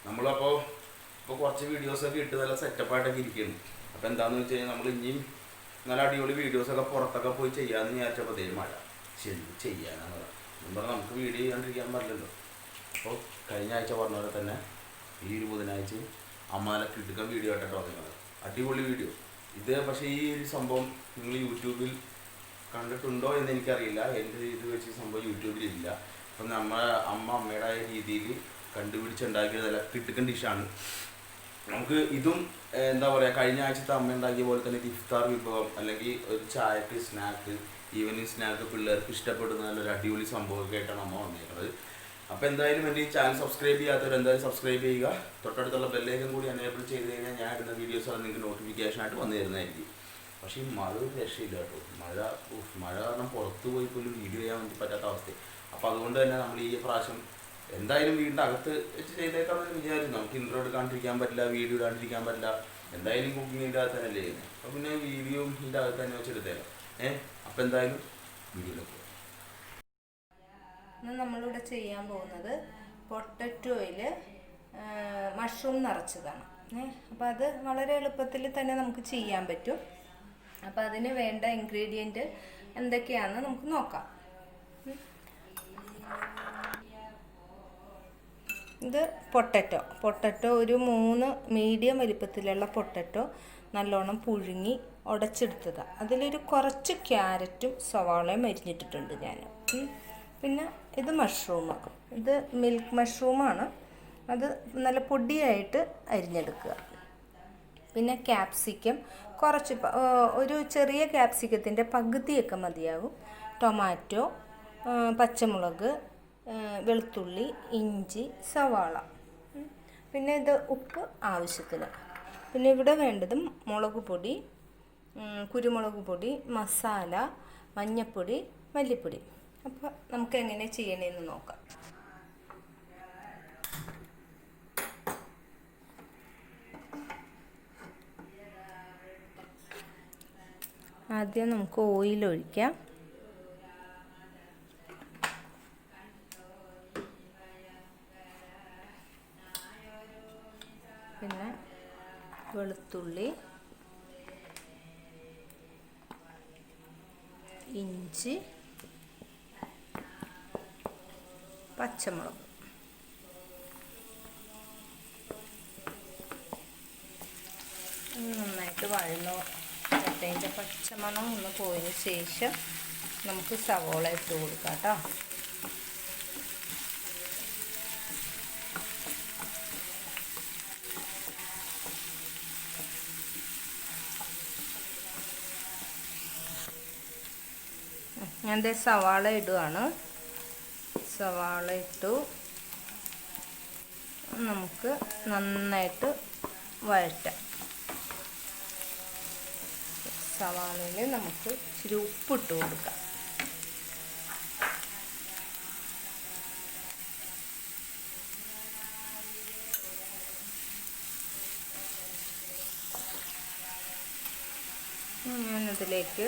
നമ്മളപ്പോൾ കുറച്ച് വീഡിയോസൊക്കെ ഇട്ട് നല്ല സെറ്റപ്പായിട്ടൊക്കെ ഇരിക്കുന്നു. അപ്പോൾ എന്താണെന്ന് വെച്ച് കഴിഞ്ഞാൽ നമ്മൾ ഇനിയും നല്ല അടിപൊളി വീഡിയോസൊക്കെ പുറത്തൊക്കെ പോയി ചെയ്യാമെന്ന് വിചാരിച്ചപ്പോൾ മഴ ചെയ്യാനാണ് പറഞ്ഞാൽ നമുക്ക് വീഡിയോ ചെയ്യാണ്ടിരിക്കാൻ പറ്റില്ലല്ലോ. അപ്പോൾ കഴിഞ്ഞ ആഴ്ച പറഞ്ഞ പോലെ തന്നെ ഈ ഒരു ബുധനാഴ്ച അമ്മാനെ കിട്ടുക്കാൻ വീഡിയോ ആയിട്ടോ നിങ്ങൾ അടിപൊളി വീഡിയോ ഇത്. പക്ഷേ ഈ ഒരു സംഭവം നിങ്ങൾ യൂട്യൂബിൽ കണ്ടിട്ടുണ്ടോ എന്ന് എനിക്കറിയില്ല. എൻ്റെ ഇത് വെച്ച് സംഭവം യൂട്യൂബിലില്ല. അപ്പം അമ്മയുടേതായ രീതിയിൽ കണ്ടുപിടിച്ചുണ്ടാക്കിയത് നല്ല കിട്ടുക്കൻ ഡിഷാണ്. നമുക്ക് ഇതും എന്താ പറയുക, കഴിഞ്ഞ ആഴ്ചത്തെ അമ്മ ഉണ്ടാക്കിയ പോലെ തന്നെ ഇഫ്താർ വിഭവം അല്ലെങ്കിൽ ഒരു ചായക്ക് സ്നാക്ക്, ഈവനിങ് സ്നാക്ക് പിള്ളേർക്ക് ഇഷ്ടപ്പെടുന്ന നല്ലൊരു അടിപൊളി സംഭവമൊക്കെ ആയിട്ടാണ് അമ്മ വന്നിരിക്കുന്നത്. അപ്പോൾ എന്തായാലും എൻ്റെ ഈ ചാനൽ സബ്സ്ക്രൈബ് ചെയ്യാത്തവർ എന്തായാലും സബ്സ്ക്രൈബ് ചെയ്യുക. തൊട്ടടുത്തുള്ള ബെല്ലേക്കും കൂടി എനേബിൾ ചെയ്ത് കഴിഞ്ഞാൽ ഞാൻ ഇടുന്ന വീഡിയോസ് നിങ്ങൾക്ക് നോട്ടിഫിക്കേഷനായിട്ട് വന്നു തരുന്നതായിരിക്കും. പക്ഷേ ഈ മഴ ഒരു രക്ഷയില്ല കേട്ടോ. മഴ കാരണം പുറത്ത് പോയി പോലും വീഡിയോ ചെയ്യാൻ വേണ്ടി പറ്റാത്ത അവസ്ഥ. അപ്പോൾ അതുകൊണ്ട് തന്നെ നമ്മൾ ഈ പ്രാവശ്യം എന്തായാലും വീടിൻ്റെ അകത്ത് വെച്ച് ചെയ്തേക്കാമെന്ന് വിചാരിച്ചു. നമുക്ക് ഇൻട്രോ എടുക്കാണ്ടിരിക്കാൻ പറ്റില്ല, വീഡിയോ ഇടാണ്ടിരിക്കാൻ പറ്റില്ല. എന്തായാലും കുക്കിങ്ങിൻ്റെ അകത്ത് തന്നെ അല്ലേ ചെയ്യുന്നത്. അപ്പോൾ പിന്നെ വീഡിയോ ഇതിൻ്റെ അകത്ത് തന്നെ വെച്ചെടുത്തേക്കാം. അപ്പോൾ എന്തായാലും വീഡിയോയിലേക്ക് പോകാം. ഇന്ന് നമ്മളിവിടെ ചെയ്യാൻ പോകുന്നത് പൊട്ടറ്റോയിൽ മഷ്റൂം നിറച്ചതാണ്. അപ്പോൾ അത് വളരെ എളുപ്പത്തിൽ തന്നെ നമുക്ക് ചെയ്യാൻ പറ്റും. അപ്പോൾ അതിന് വേണ്ട ഇൻഗ്രീഡിയൻറ്റ് എന്തൊക്കെയാണെന്ന് നമുക്ക് നോക്കാം. ഇത് പൊട്ടറ്റോ ഒരു 3 മീഡിയം വലിപ്പത്തിലുള്ള പൊട്ടറ്റോ നല്ലോണം പുഴുങ്ങി ഉടച്ചെടുത്തതാണ്. അതിലൊരു കുറച്ച് ക്യാരറ്റും സവാളയും അരിഞ്ഞിട്ടിട്ടുണ്ട് ഞാൻ. പിന്നെ ഇത് മഷ്റൂമാണ്. ഇത് മിൽക്ക് മഷ്റൂമാണ്. അത് നല്ല പൊടിയായിട്ട് അരിഞ്ഞെടുക്കുക. പിന്നെ ക്യാപ്സിക്കം കുറച്ച്, ഒരു ചെറിയ ക്യാപ്സിക്കത്തിൻ്റെ പകുതിയൊക്കെ മതിയാകും. ടൊമാറ്റോ, പച്ചമുളക്, വെളുത്തുള്ളി, ഇഞ്ചി, സവാള. പിന്നെ ഇത് ഉപ്പ് ആവശ്യത്തിന്. പിന്നെ ഇവിടെ വേണ്ടത് മുളക് പൊടി, കുരുമുളക് പൊടി, മസാല, മഞ്ഞൾപ്പൊടി, മല്ലിപ്പൊടി. അപ്പോൾ നമുക്ക് എങ്ങനെ ചെയ്യണമെന്ന് നോക്കാം. ആദ്യം നമുക്ക് ഓയിൽ ഒഴിക്കാം. പിന്നെ വെളുത്തുള്ളി, ഇഞ്ചി, പച്ചമുളക്. നന്നായിട്ട് വഴന്നു അതിൻ്റെ പച്ചമണം ഒന്ന് പോയതിന് ശേഷം നമുക്ക് സവോള ഇട്ട് കൊടുക്കാം കേട്ടോ. ഞാൻ സവാള ഇടുകയാണ്. സവാള ഇട്ടു. നമുക്ക് നന്നായിട്ട് വഴറ്റാം. സവാളയിൽ നമുക്ക് ഇച്ചിരി ഉപ്പിട്ട് കൊടുക്കാം. ഞാനതിലേക്ക്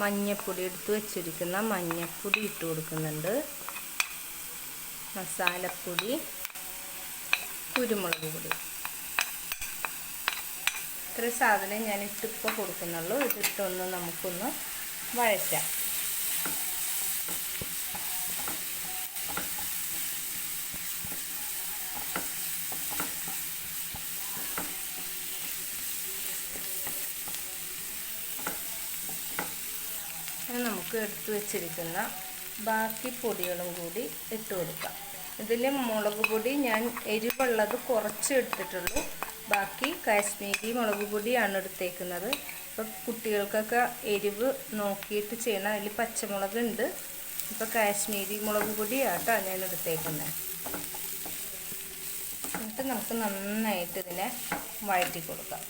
മഞ്ഞൾപ്പൊടി എടുത്ത് വെച്ചിരിക്കുന്ന മഞ്ഞൾപ്പൊടി ഇട്ട് കൊടുക്കുന്നുണ്ട്. മസാലപ്പൊടി, കുരുമുളക് പൊടി. ഇത്ര സാധനം ഞാൻ ഇട്ടിപ്പോൾ കൊടുക്കുന്നുള്ളൂ. ഇതിട്ടൊന്ന് നമുക്കൊന്ന് വഴറ്റാം. നമുക്ക് എടുത്തു വെച്ചിരിക്കുന്ന ബാക്കി പൊടികളും കൂടി ഇട്ട് കൊടുക്കാം. ഇതിൽ മുളക് പൊടി ഞാൻ എരിവുള്ളത് കുറച്ച് എടുത്തിട്ടുള്ളൂ. ബാക്കി കാശ്മീരി മുളക് പൊടിയാണ് എടുത്തേക്കുന്നത്. അപ്പോൾ കുട്ടികൾക്കൊക്കെ എരിവ് നോക്കിയിട്ട് ചെയ്യണം. അതിൽ പച്ചമുളക് ഉണ്ട്. ഇപ്പോൾ കാശ്മീരി മുളക് പൊടിയാട്ടോ ഞാൻ എടുത്തേക്കുന്നത്. എന്നിട്ട് നമുക്ക് നന്നായിട്ട് ഇതിനെ വഴറ്റി കൊടുക്കാം.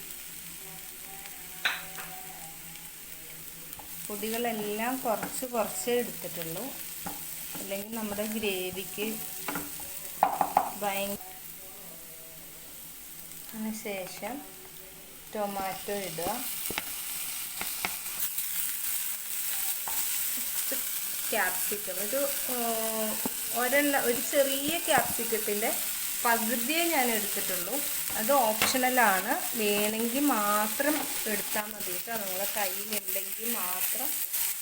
പൊടികളെല്ലാം കുറച്ചേ എടുത്തിട്ടുള്ളൂ. അല്ലെങ്കിൽ നമ്മുടെ ഗ്രേവിക്ക് അതിനുശേഷം ടൊമാറ്റോ ഇടുക. ക്യാപ്സിക്കം ഒരു ചെറിയ ക്യാപ്സിക്കത്തിൻ്റെ പകുതിയേ ഞാൻ എടുത്തിട്ടുള്ളൂ. അത് ഓപ്ഷണലാണ്, വേണമെങ്കിൽ മാത്രം എടുത്താൽ മതി കേട്ടോ. നിങ്ങളുടെ കയ്യിലുണ്ടെങ്കിൽ മാത്രം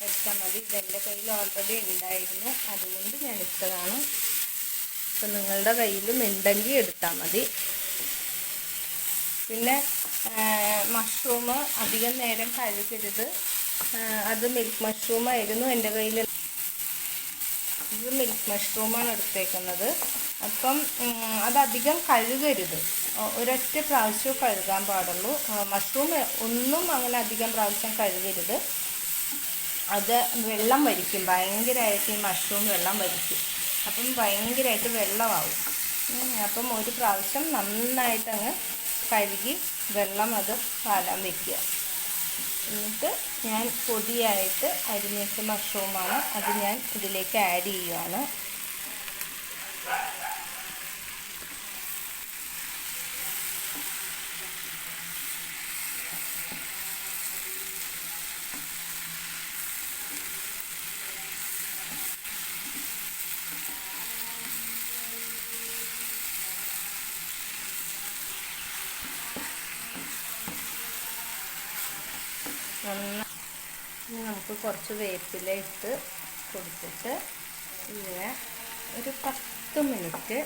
എടുത്താൽ മതി. ഇതെൻ്റെ കയ്യിൽ ഓൾറെഡി ഉണ്ടായിരുന്നു, അതുകൊണ്ട് ഞാൻ ഇട്ടതാണ്. അപ്പം നിങ്ങളുടെ കയ്യിലും ഉണ്ടെങ്കിൽ എടുത്താൽ മതി. പിന്നെ മഷ്റൂം അധികം നേരം കഴുകരുത്. അത് മിൽക്ക് മഷ്റൂമായിരുന്നു എൻ്റെ കയ്യിൽ. ഇത് മിൽക്ക് മഷ്റൂമാണ് എടുത്തേക്കുന്നത്. അപ്പം അതധികം കഴുകരുത്, ഒരൊറ്റ പ്രാവശ്യം കഴുകാൻ പാടുള്ളൂ. മഷ്റൂം ഒന്നും അങ്ങനെ അധികം പ്രാവശ്യം കഴുകരുത്. അത് വെള്ളം വലിക്കും, ഭയങ്കരമായിട്ട് ഈ മഷ്റൂം വെള്ളം വലിക്കും. അപ്പം ഭയങ്കരമായിട്ട് വെള്ളമാവും. അപ്പം ഒരു പ്രാവശ്യം നന്നായിട്ടങ്ങ് കഴുകി വെള്ളം അത് പാലാൻ വയ്ക്കുക. എന്നിട്ട് ഞാൻ പൊടിയായിട്ട് അരിഞ്ഞ മഷ്റൂമാണ്, അത് ഞാൻ ഇതിലേക്ക് ആഡ് ചെയ്യുകയാണ്. നമുക്ക് കുറച്ച് വേപ്പില ഇട്ട് കൊടുത്തിട്ട് ഇങ്ങനെ ഒരു 10 മിനിറ്റ്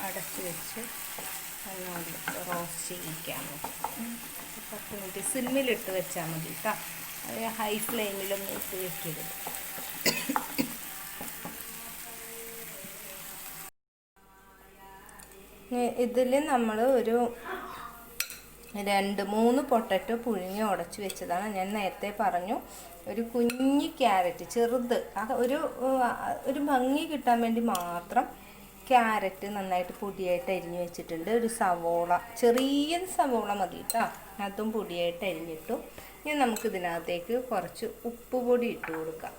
അടച്ച് വെച്ച് ഒന്നുകൂടി റോസ്റ്റ് ചെയ്യിക്കാൻ മതി. 10 മിനിറ്റ് സിമ്മിലിട്ട് വെച്ചാൽ മതി കേട്ടോ. അത് ഹൈ ഫ്ലെയിമിലൊന്നും ഇട്ട് വെക്കരുത്. ഇതിൽ നമ്മൾ ഒരു 2-3 പൊട്ടറ്റോ പുഴുങ്ങി ഉടച്ച് വെച്ചതാണ്. ഞാൻ നേരത്തെ പറഞ്ഞു, ഒരു കുഞ്ഞ് ക്യാരറ്റ് ചെറുത്, ഒരു ഭംഗി കിട്ടാൻ വേണ്ടി മാത്രം ക്യാരറ്റ് നന്നായിട്ട് പൊടിയായിട്ട് അരിഞ്ഞ് വെച്ചിട്ടുണ്ട്. ഒരു സവോള, ചെറിയ സവോള മതി കേട്ടോ, അതും പൊടിയായിട്ട് അരിഞ്ഞിട്ടു. ഇനി നമുക്കിതിനകത്തേക്ക് കുറച്ച് ഉപ്പ് പൊടി ഇട്ട് കൊടുക്കാം.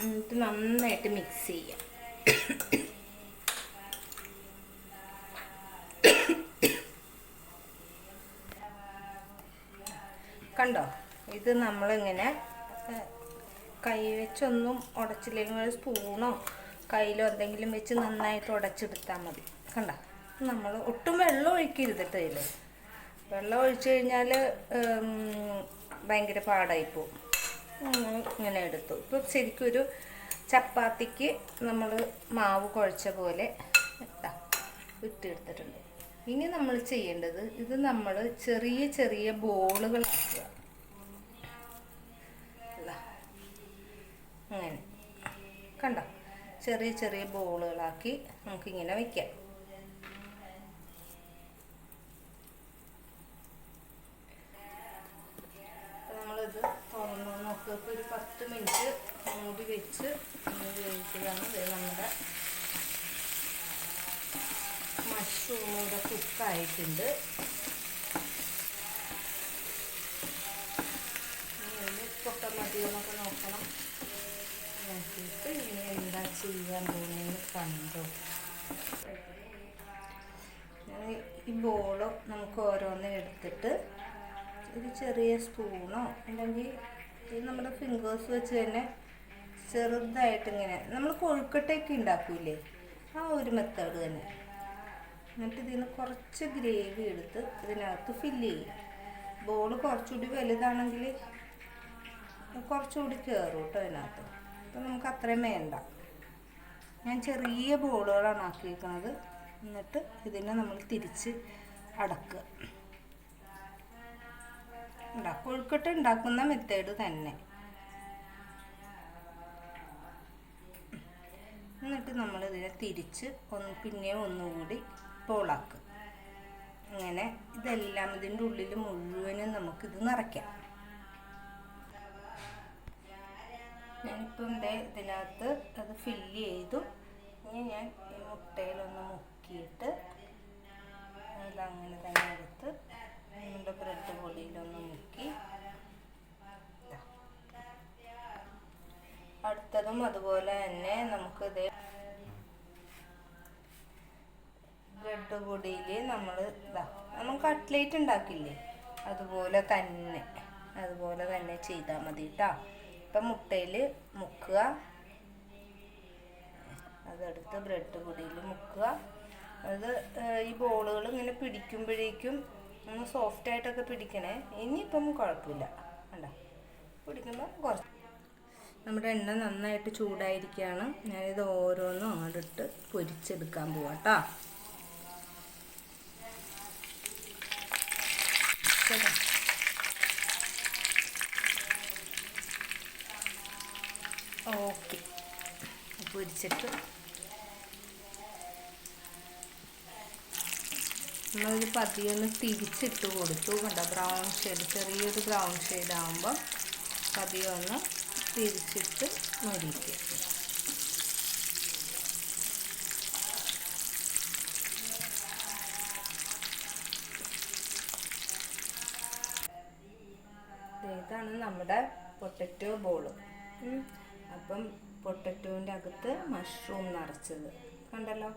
എന്നിട്ട് നന്നായിട്ട് മിക്സ് ചെയ്യാം. കണ്ടോ, ഇത് നമ്മളിങ്ങനെ കൈ വെച്ചൊന്നും ഉടച്ചില്ലെങ്കിൽ ഒരു സ്പൂണോ കയ്യിലോ എന്തെങ്കിലും വെച്ച് നന്നായിട്ട് ഉടച്ചെടുത്താൽ മതി. കണ്ടോ, നമ്മൾ ഒട്ടും വെള്ളം ഒഴിക്കരുത് കേട്ടോ. ഇതിൽ വെള്ളം ഒഴിച്ചു കഴിഞ്ഞാൽ ഭയങ്കര പാടായിപ്പോവും. ഇങ്ങനെ എടുത്തു. ഇപ്പോൾ ശരിക്കും ഒരു ചപ്പാത്തിക്ക് നമ്മൾ മാവ് കുഴച്ച പോലെ ഇട്ടെടുത്തിട്ടുണ്ട്. ഇനി നമ്മൾ ചെയ്യേണ്ടത്, ഇത് നമ്മൾ ചെറിയ ചെറിയ ബോളുകളാക്കുക. അങ്ങനെ കണ്ടോ, ചെറിയ ചെറിയ ബോളുകളാക്കി നമുക്കിങ്ങനെ വയ്ക്കാം. നമ്മളിത് തുറന്ന് നോക്കുക. ഇപ്പോൾ ഒരു 10 മിനിറ്റ് മൂടി വെച്ച് വേവിച്ചതാണ്. നമ്മുടെ മഷ്റൂം ഇവിടെ കുക്കായിട്ടുണ്ട്. പൊട്ട മതിയെന്നൊക്കെ നോക്കണം. നോക്കിയിട്ട് ഇനി എന്താ ചെയ്യാൻ പോകുന്നതെന്ന് കണ്ടു. ഈ ബോള് നമുക്ക് ഓരോന്ന് എടുത്തിട്ട് ഒരു ചെറിയ സ്പൂണോ അല്ലെങ്കിൽ നമ്മുടെ ഫിംഗേഴ്സ് വെച്ച് തന്നെ ചെറുതായിട്ട് ഇങ്ങനെ നമ്മൾ കൊഴുക്കട്ടയൊക്കെ ഉണ്ടാക്കൂലേ, ആ ഒരു മെത്തേഡ് തന്നെ. എന്നിട്ട് ഇതിൽ നിന്ന് കുറച്ച് ഗ്രേവി എടുത്ത് ഇതിനകത്ത് ഫില്ല് ചെയ്യും. ബോൾ കുറച്ചുകൂടി വലുതാണെങ്കിൽ കുറച്ചുകൂടി കയറും കേട്ടോ ഇതിനകത്ത്. അപ്പം നമുക്ക് അത്രയും വേണ്ട. ഞാൻ ചെറിയ ബോളുകളാണ് ആക്കിയിരിക്കുന്നത്. എന്നിട്ട് ഇതിനെ നമ്മൾ തിരിച്ച് അടക്കുക. കൊഴുക്കട്ട ഉണ്ടാക്കുന്ന മെത്തേഡ് തന്നെ. എന്നിട്ട് നമ്മൾ ഇതിനെ തിരിച്ച് പിന്നെയും ഒന്നുകൂടി ബോളാക്കുക. അങ്ങനെ ഇതെല്ലാം ഇതിൻ്റെ ഉള്ളിൽ മുഴുവനും നമുക്കിത് നിറയ്ക്കാം. ഞാനിപ്പം ഇതിനകത്ത് അത് ഫില്ല് ചെയ്തു. ഇനി ഞാൻ ഈ മുട്ടയിലൊന്ന് മുക്കിയിട്ട് അതങ്ങനെ തന്നെ എടുത്ത് നമ്മുടെ ബ്രെഡ് പൊടിയിലൊന്ന് മുക്കി, അടുത്തതും അതുപോലെ തന്നെ നമുക്കിത് ബ്രെഡ് പൊടിയിൽ നമ്മൾ കട്ട്ലേറ്റ് ഉണ്ടാക്കില്ലേ, അതുപോലെ തന്നെ ചെയ്താൽ മതി കേട്ടോ. ഇപ്പം മുട്ടയിൽ മുക്കുക, അതെടുത്ത് ബ്രെഡ് പൊടിയിൽ മുക്കുക. അത് ഈ ബോളുകൾ ഇങ്ങനെ പിടിക്കുമ്പോഴേക്കും ഒന്ന് സോഫ്റ്റായിട്ടൊക്കെ പിടിക്കണേ. ഇനിയിപ്പം കുഴപ്പമില്ല, കണ്ടോ പിടിക്കുമ്പോൾ കുറച്ച്. നമ്മുടെ എണ്ണ നന്നായിട്ട് ചൂടായിരിക്കുകയാണ്. ഞാനിത് ഓരോന്നും അങ്ങോട്ടിട്ട് പൊരിച്ചെടുക്കാൻ പോവാം കേട്ടോ. ഓക്കെ, പൊരിച്ചിട്ട് നമ്മളൊരു പതിയെ ഒന്ന് തിരിച്ചിട്ട് കൊടുത്തു. കണ്ടോ ബ്രൗൺ ഷെയ്ഡ്, ചെറിയൊരു ബ്രൗൺ ഷെയ്ഡ് ആകുമ്പോൾ പതിയെ ഒന്ന് തിരിച്ചിട്ട് മൊരിക്കുക. ഇതാണ് നമ്മുടെ പൊട്ടറ്റോ ബോള്. അപ്പം പൊട്ടറ്റോൻ്റെ അകത്ത് മഷ്റൂം നിറച്ചത് കണ്ടല്ലോ.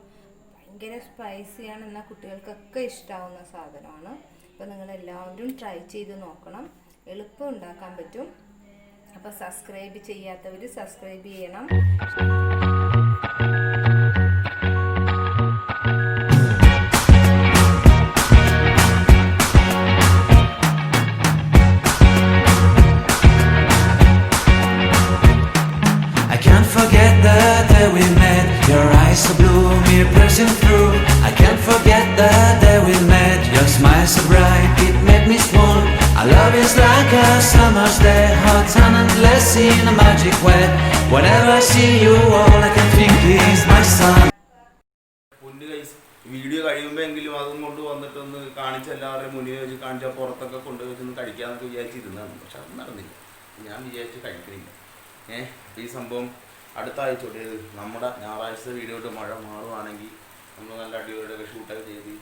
ഭയങ്കര സ്പൈസിയാണ്, എന്നാൽ കുട്ടികൾക്കൊക്കെ ഇഷ്ടമാവുന്ന സാധനമാണ്. അപ്പോൾ നിങ്ങളെല്ലാവരും ട്രൈ ചെയ്ത് നോക്കണം, എളുപ്പം ഉണ്ടാക്കാൻ പറ്റും. അപ്പോൾ സബ്സ്ക്രൈബ് ചെയ്യാത്തവർ സബ്സ്ക്രൈബ് ചെയ്യണം. We met, your eyes so blue, me pressing through. I can't forget the day we met. Your smile so bright, it made me swoon. Our love is like a summer's day, hot and endless in a magic way. Whenever I see you, all I can think is my son. Video കഴിയുമ്പോൾ എങ്കിലും അതും കൊണ്ട് വന്നിട്ടൊന്ന് കാണിച്ച് എല്ലാവരുടെയും മുന്നിൽ വെച്ച് കാണിച്ചാൽ പുറത്തൊക്കെ കൊണ്ടുവച്ചൊന്ന് കഴിക്കാമെന്നൊക്കെ വിചാരിച്ചിരുന്നതാണ്. പക്ഷെ അത് നടന്നില്ല, ഞാൻ വിചാരിച്ച് കഴിക്കണില്ല. ഈ സംഭവം അടുത്ത ആഴ്ച നമ്മുടെ ഞായറാഴ്ച വീഡിയോ ഇട്ട് മഴ മാറുവാണെങ്കിൽ നമ്മൾ നല്ല അടിപൊളിയൊക്കെ ഷൂട്ടൊക്കെ ചെയ്ത്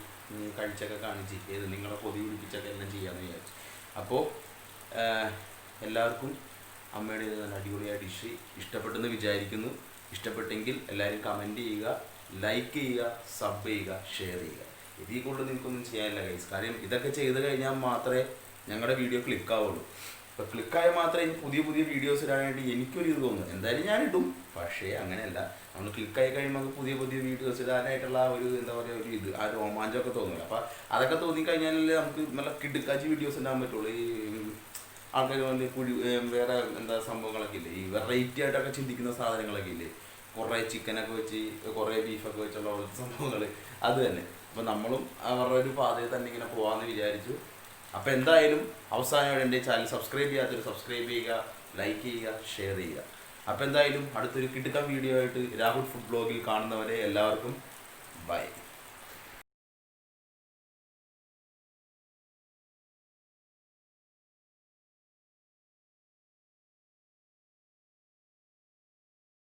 കഴിച്ചൊക്കെ കാണിച്ച് നിങ്ങളെ പൊതി പിടിപ്പിച്ചൊക്കെ എല്ലാം ചെയ്യാമെന്ന് വിചാരിച്ചു. അപ്പോൾ എല്ലാവർക്കും അമ്മയുടെ നല്ല അടിപൊളിയായ ഡിഷ് ഇഷ്ടപ്പെട്ടെന്ന് വിചാരിക്കുന്നു. ഇഷ്ടപ്പെട്ടെങ്കിൽ എല്ലാവരും കമൻറ്റ് ചെയ്യുക, ലൈക്ക് ചെയ്യുക, സബ് ചെയ്യുക, ഷെയർ ചെയ്യുക. ഇതിൽ കൂടുതൽ നിങ്ങൾക്കൊന്നും ചെയ്യാനില്ല ഗൈസ്. കാര്യം ഇതൊക്കെ ചെയ്ത് കഴിഞ്ഞാൽ മാത്രമേ ഞങ്ങളുടെ വീഡിയോ ക്ലിക്കാവുള്ളൂ. അപ്പോൾ ക്ലിക്കായാൽ മാത്രമേ പുതിയ പുതിയ വീഡിയോസ് ഇടാനായിട്ട് എനിക്കൊരു ഇത് തോന്നുന്നു. എന്തായാലും ഞാൻ ഇടും, പക്ഷേ അങ്ങനെയല്ല, നമ്മൾ ക്ലിക്കായി കഴിയുമ്പോൾ നമുക്ക് പുതിയ പുതിയ വീഡിയോസ് ഇടാനായിട്ടുള്ള ഒരു എന്താ പറയുക ഒരു ഇത് ആ രോമാഞ്ചമൊക്കെ തോന്നില്ല. അപ്പോൾ അതൊക്കെ തോന്നിക്കഴിഞ്ഞാലല്ലേ നമുക്ക് നല്ല കിടുക്കാച്ചി വീഡിയോസ് ഉണ്ടാകാൻ പറ്റുള്ളൂ. ഈ ആൾക്കാർ വന്ന് വേറെ എന്താ സംഭവങ്ങളൊക്കെ ഇല്ലേ, ഈ വെറൈറ്റി ആയിട്ടൊക്കെ ചിന്തിക്കുന്ന സാധനങ്ങളൊക്കെ ഇല്ലേ, കുറേ ചിക്കനൊക്കെ വെച്ച് കുറേ ബീഫൊക്കെ വെച്ചുള്ള സംഭവങ്ങൾ, അത് തന്നെ. അപ്പോൾ നമ്മളും അവരുടെ ഒരു പാതയിൽ തന്നെ ഇങ്ങനെ പോകാമെന്ന് വിചാരിച്ചു. അപ്പോൾ എന്തായാലും അവസാനമായിട്ട് എൻ്റെ ചാനൽ സബ്സ്ക്രൈബ് ചെയ്യാത്തൊരു സബ്സ്ക്രൈബ് ചെയ്യുക, ലൈക്ക് ചെയ്യുക, ഷെയർ ചെയ്യുക. അപ്പോൾ എന്തായാലും അടുത്തൊരു കിടുക്കൻ വീഡിയോ ആയിട്ട് രാഹുൽ ഫുഡ് ബ്ലോഗിൽ കാണുന്നവരെ എല്ലാവർക്കും ബൈ.